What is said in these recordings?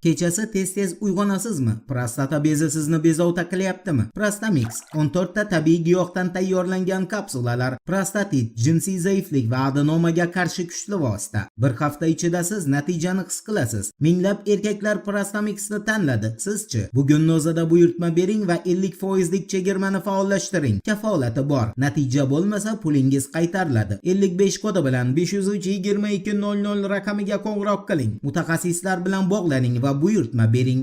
Kechasi tez-tez uyg'onasizmi? Prostata bezi sizni bezovta qilyaptimi? Prostamix 14 ta tabiiy giyohdan tayyorlangan kapsulalar prostatit, jinsiy zaiflik va adenomaga qarshi kuchli vosita. Bir hafta ichida siz natijani his qilasiz. Minglab erkaklar Prostamixni tanladi. Sizchi? Bugunning o'zida buyurtma bering va 50% lik chegirmani faollashtiring. Kafolati bor. Natija bo'lmasa pulingiz qaytariladi. 55 kodi bilan 503 2200 raqamiga qo'ng'iroq qiling. Mutaxassislar bilan bog'laning va buyurtma bering.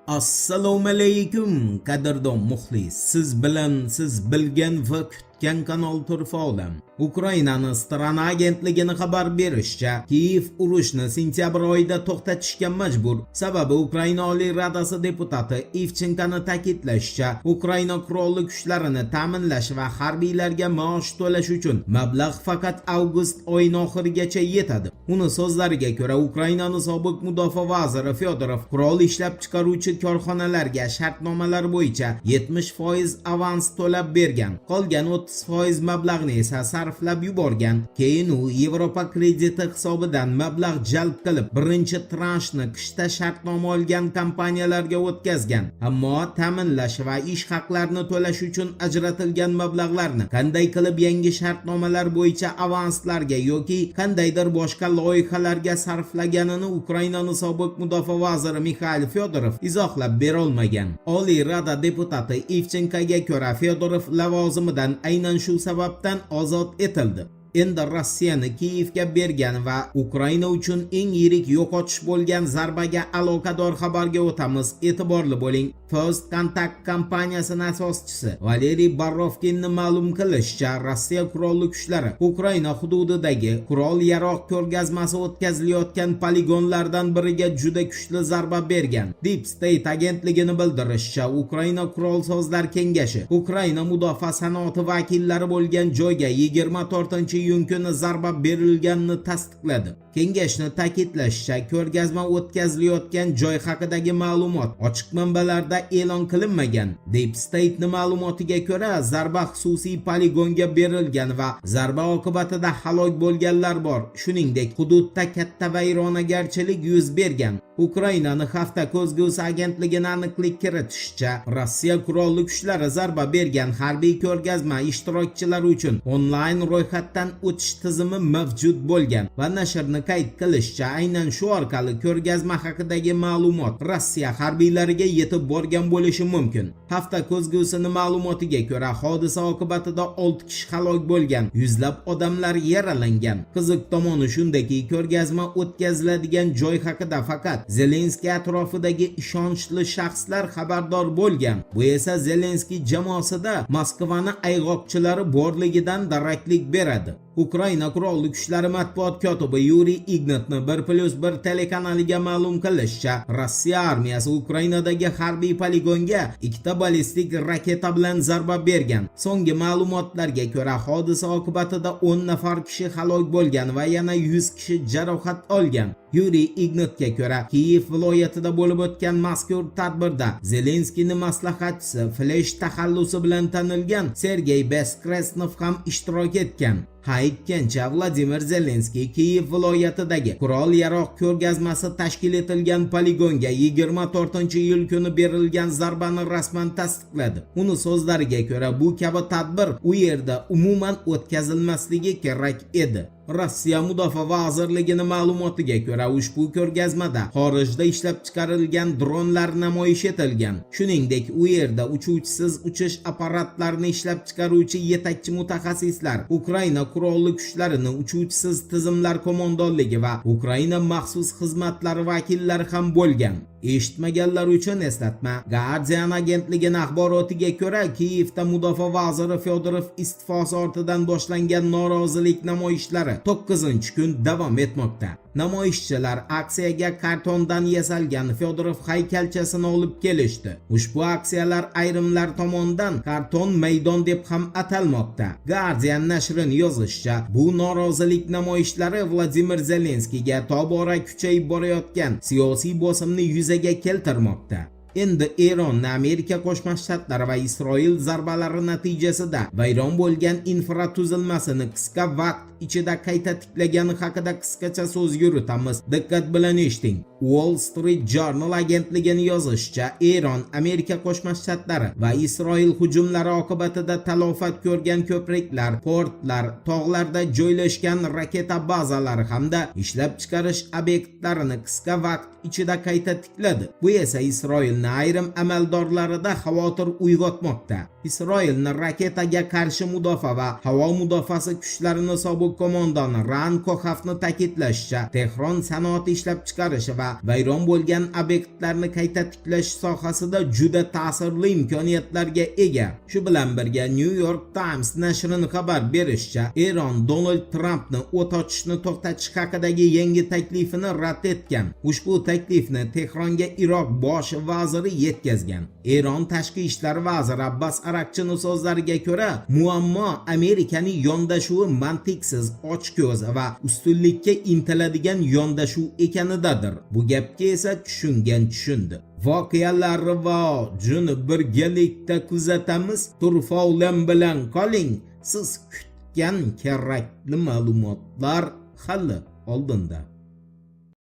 Assalomu alaykum qadrdon muxlis. Siz bilan siz bilgan va kutgan kanal Turfa olam. Ukrainaning Strana agentligining xabar berishicha, Kiyev urushni sentyabr oyida to'xtatishga majbur. Sababi Ukraina Oliy Radasi deputati Ivchenkani ta'kidlashicha, Ukraina qurolli kuchlarini ta'minlash va harbiylarga maosh to'lash uchun mablag' faqat avgust oyining oxirigacha yetadi. Uning so'zlariga ko'ra, Ukrainaning sobiq mudofaa vaziri Fyodorov qurol ishlab chiqaruvchi korxonalarga shartnomalar bo'yicha 70% avans to'lab bergan. Qolgan 30% mablag'ni esa sarflab yuborgan. Keyin u Yevropa krediti hisobidan mablag' jalb qilib, birinchi transhni qishda shartnoma olgan kompaniyalarga o'tkazgan. Ammo ta'minlash va ish haqlarini to'lash uchun ajratilgan mablag'larni qanday qilib yangi shartnomalar bo'yicha avanslarga yoki qandaydir boshqa loyihalarga sarflaganini Ukrainaning sobiq mudofaa vaziri Mikhail Fyodorov izohlab bera olmagan. Oliy Rada deputati Ivchenkoga ko'ra, Fyodorov lavozimidan aynan shu sababdan ozod etildi. Endi Rossiyani Kiyevga bergan va Ukraina uchun eng yirik yo'qotish bo'lgan zarbaga aloqador xabarga o'tamiz. E'tiborli bo'ling. First Contact kompaniyasining asoschisi Valeriy Barovkinning ma'lum qilishicha, Rossiya qurolli kuchlari Ukraina hududidagi qurol-yarog' ko'rgazmasi o'tkazilayotgan poligonlardan biriga juda kuchli zarba bergan. Deep State agentligining bildirishicha, Ukraina qurolsozlar kengashi Ukraina mudofaa sanoati vakillari bo'lgan joyga 24-iyun kuni zarba berilganini tasdiqladi. Kengashning ta'kidlashicha, ko'rgazma o'tkazilayotgan joy haqidagi ma'lumot ochiq manbalarda e'lon qilinmagan. Deep State'ning ma'lumotiga ko'ra, zarba xususiy poligonga berilgan va zarba oqibatida halok bo'lganlar bor. Shuningdek, hududda katta vayronagarchilik yuz bergan. Ukrainaning hafta ko'zgusi agentligining aniqlik kiritishicha, Rossiya qurolli kuchlari zarba bergan harbiy ko'rgazma ishtirokchilari uchun onlayn ro'yxatdan o'tish tizimi mavjud bo'lgan va nashrning qayd qilishicha, aynan shu orqali ko'rgazma haqidagi ma'lumot Rossiya harbiylariga yetib borgan bo'lishi mumkin. Hafta ko'zgusining ma'lumotiga ko'ra, hodisa oqibatida 6 kishi halok bo'lgan, yuzlab odamlar yaralangan. Qiziq tomoni shundaki, ko'rgazma o'tkaziladigan joy haqida faqat Zelenskiy atrofidagi ishonchli shaxslar xabardor bo'lgan. Bu esa Zelenskiy jamoasida Moskvaning ayg'oqchilari borligidan daraklik beradi. Ukraina qurolli kuchlari matbuot kotibi Yuriy Ignatning 1+1 telekanaliga ma'lum qilishicha, Rossiya armiyasi Ukrainadagi harbiy poligonga 2 ta ballistik raketa bilan zarba bergan. So'nggi ma'lumotlarga ko'ra, hodisa oqibatida 10 nafar kishi halok bo'lgan va yana 100 kishi jarohat olgan. Yuriy Ignatga ko'ra, Kiyev viloyatida bo'lib o'tgan mazkur tadbirda Zelenskiyning maslahatchisi, flash taxallusi bilan tanilgan Sergey Beskresnov ham ishtirok etgan. Aytgancha, Vladimir Zelenskiy Kiyev viloyatidagi qurol-yarog' ko'rgazmasi tashkil etilgan poligonga 24-iyul kuni berilgan zarbani rasman tasdiqladi. Uning so'zlariga ko'ra, bu kabi tadbir u yerda umuman o'tkazilmasligi kerak edi. Rossiya Mudofaa vazirligining ma'lumotiga ko'ra, ushbu ko'rgazmada xorijda ishlab chiqarilgan dronlar namoyish etilgan. Shuningdek, u yerda uchuvchisiz uchish apparatlarini ishlab chiqaruvchi yetakchi mutaxassislar, Ukraina qurolli kuchlarining uchuvchisiz tizimlar qo'mondonligi va Ukraina maxsus xizmatlari vakillari ham bo'lgan. Eshitmaganlar uchun eslatma. Guardian agentligining axborotiga ko'ra, Kiyevda mudofaa vaziri Fyodorov iste'fosi ortidan boshlangan norozilik namoyishlari 9-kun davom etmoqda. Namoyishchilar aksiyaga kartondan yasalgan Fyodorov haykalchasini olib kelishdi. Ushbu aksiyalar ayrimlar tomonidan karton maydon deb ham atalmoqda. Guardian nashrining yozishicha, bu norozilik namoyishlari Vladimir Zelenskiyga tobora kuchayib borayotgan siyosiy bosimni yuzaga keltirmoqda. Endi Eron, Amerika Qo'shma Shtatlari va Isroil zarbalari natijasida vayron bo'lgan infratuzilmasini qisqa vaqt ichida qayta tiklagani haqida qisqacha so'z yuritamiz. Diqqat bilan eshiting. Wall Street Journal agentligining yozishicha, Eron, Amerika Qo'shma Shtatlari va Isroil hujumlari oqibatida talofat ko'rgan ko'priklar, portlar, tog'larda joylashgan raketa bazalari hamda ishlab chiqarish obyektlarini qisqa vaqt ichida qayta tikladi. Bu esa Isroilning ayrim amaldorlarida xavotir uyg'otmoqda. Isroilning raketaga qarshi mudofaa va havo mudofaasi kuchlarining sobiq qo'mondoni Ran Koxafni ta'kidlashicha, Tehron sanoat ishlab chiqarishi va vayron bo'lgan obyektlarni qayta tiklash sohasida juda ta'sirli imkoniyatlarga ega. Shu bilan birga New York Times nashrining xabar berishicha, Eron Donald Trampni o't ochishni to'xtatish haqidagi yangi taklifini rad etgan. Ushbu taklifni Tehronga Iroq bosh vaziri yetkazgan. Eron tashqi ishlar vaziri Abbas Arakchining so'zlariga ko'ra, muammo Amerikaning yondashuvi mantiqsiz, ochko'z va ustunlikka intiladigan yondashuv ekanidadir. Bu gapga esa tushundi. Voqealar rivojini birgalikda kuzatamiz. Turfovlan bilan qoling. Siz kutgan kerakli ma'lumotlar hali oldinda.